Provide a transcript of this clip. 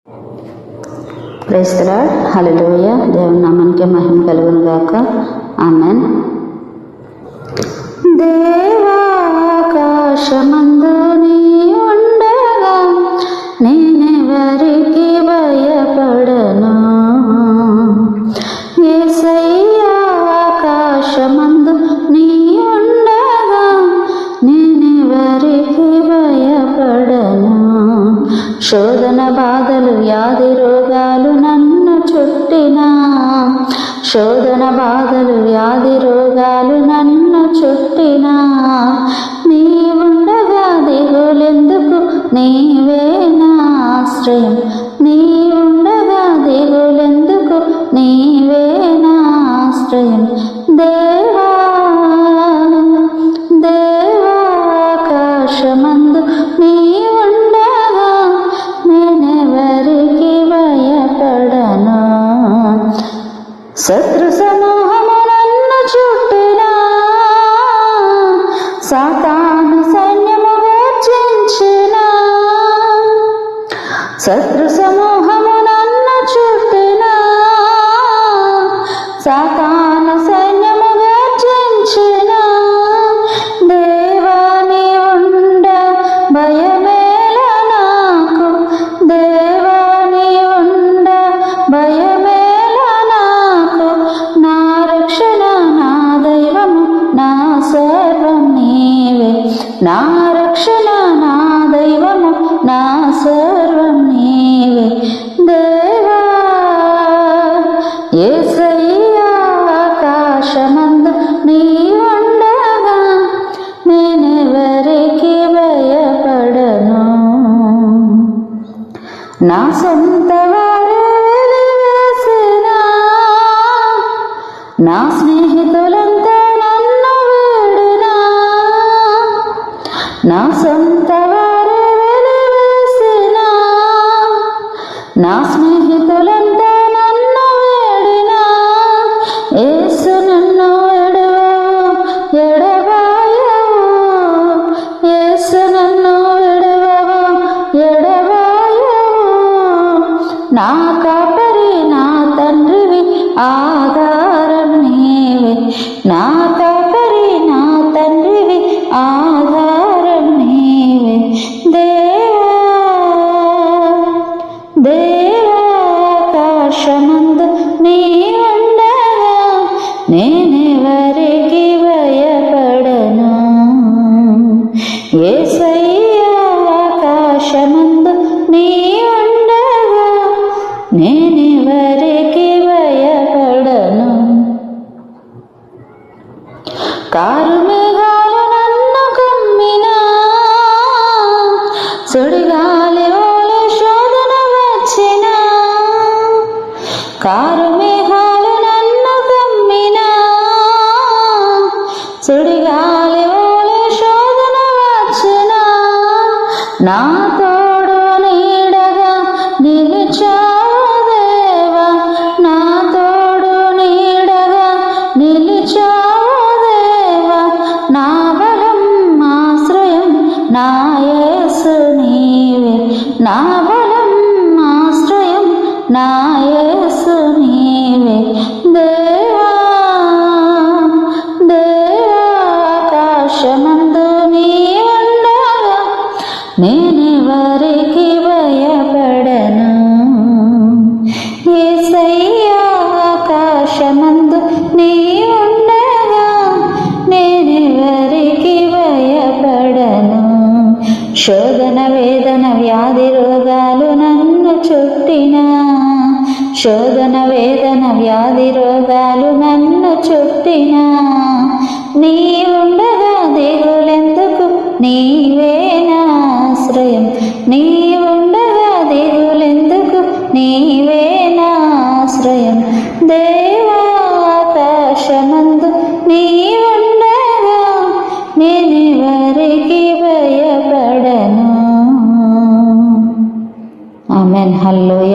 Praise the lord. హల్లెలూయా. దేవుని నామానికి మహిమ కలుగును గాక. ఆమేన్. దేవాకాశమందు నీ ఉండగా నేనెవరికి భయపడను. యేసయ్యా ఆకాశమందు నీ ఉండగా నేనెవరికి భయపడను. శోధన బాధలు వ్యాధి రోగాలు నన్ను చుట్టినా, శోధన బాధలు వ్యాధి రోగాలు నన్ను చుట్టినా, నీవుండగా దిగులెందుకు, నీవే నా ఆశ్రయం. నీవుండగా దిగులెందుకు, నీవే నా ఆశ్రయం. దేవా దేవాకాశమందు నీ ఉండగా నేనెవరికి భయపడను. శత్రు సమూహము నన్ను చుట్టినా, సాతాను సైన్యము గర్జించినా, శత్రు సమూహము నన్ను చుట్టినా, సాతాను సైన్యము గర్జించినా, దేవా నీ ఉండ భయమేల నాకు. దేవా నీ ఉండ భయమేల నాకు. నా రక్షణ నా దైవము నా సర్వం నీవే. నా రక్షణ నా దైవము నా సర్వం నీవే. దేవా యేసయ్యా ఆకాశమందు నీ ఉండగా నేనెవరికి భయపడను. నా సొంత వారే వెలివేసినా, నా స్నేహితులంతా నన్ను వేడినా, నా సొంత వారే వెలివేసినా, నా స్నేహితులంతా నన్ను వేడినా, యేసు నన్ను ఎడబాయవు, యేసు నన్ను ఎడబాయవు. నా కాపరి నా తండ్రివి ఆధారం నీవే. నా కాపరి నా తండ్రివి ఆధారం నీవే. దేవాకాశమందు నీ ఉండగా నేనెవరికి భయపడను. యేసయ్యా ఆకాశమందు నీ ఉండగా నేనెవరికి భయపడను. కారు మేఘాలు నన్ను కమ్మినా, సుడిగాలి వలె శోధన వచ్చినా, కారు మేఘాలు నన్ను కమ్మినా, సుడిగాలి వలె శోధన వచ్చినా, నా తోడు నీడగా నిలిచావు దేవా. నా తోడు నీడగా నిలిచావు దేవా. నా బలం ఆశ్రయం నా యేసు నీవే. నా బలం ఆశ్రయం నా యేసు నీవే. దేవా దేవాకాశమందు నీ ఉండగా నేనెవరికి భయపడను. యేసయ్యా ఆకాశమందు నీ ఉండగా నేనెవరికి భయపడను. శోధన వేదన వ్యాధి రోగాలు నన్ను చుట్టినా, శోధన వేదన వ్యాధి రోగాలు నన్ను చుట్టినా, నీ ఉండగా దిగులెందుకు, నీవే నా ఆశ్రయం. నీ ఉండగా దిగులెందుకు, నీవే నా ఆశ్రయం. దేవాకాశమందు నీ ఉండగా నేనెవరికి భయపడను. ఆమేన్. హల్లెలూయా.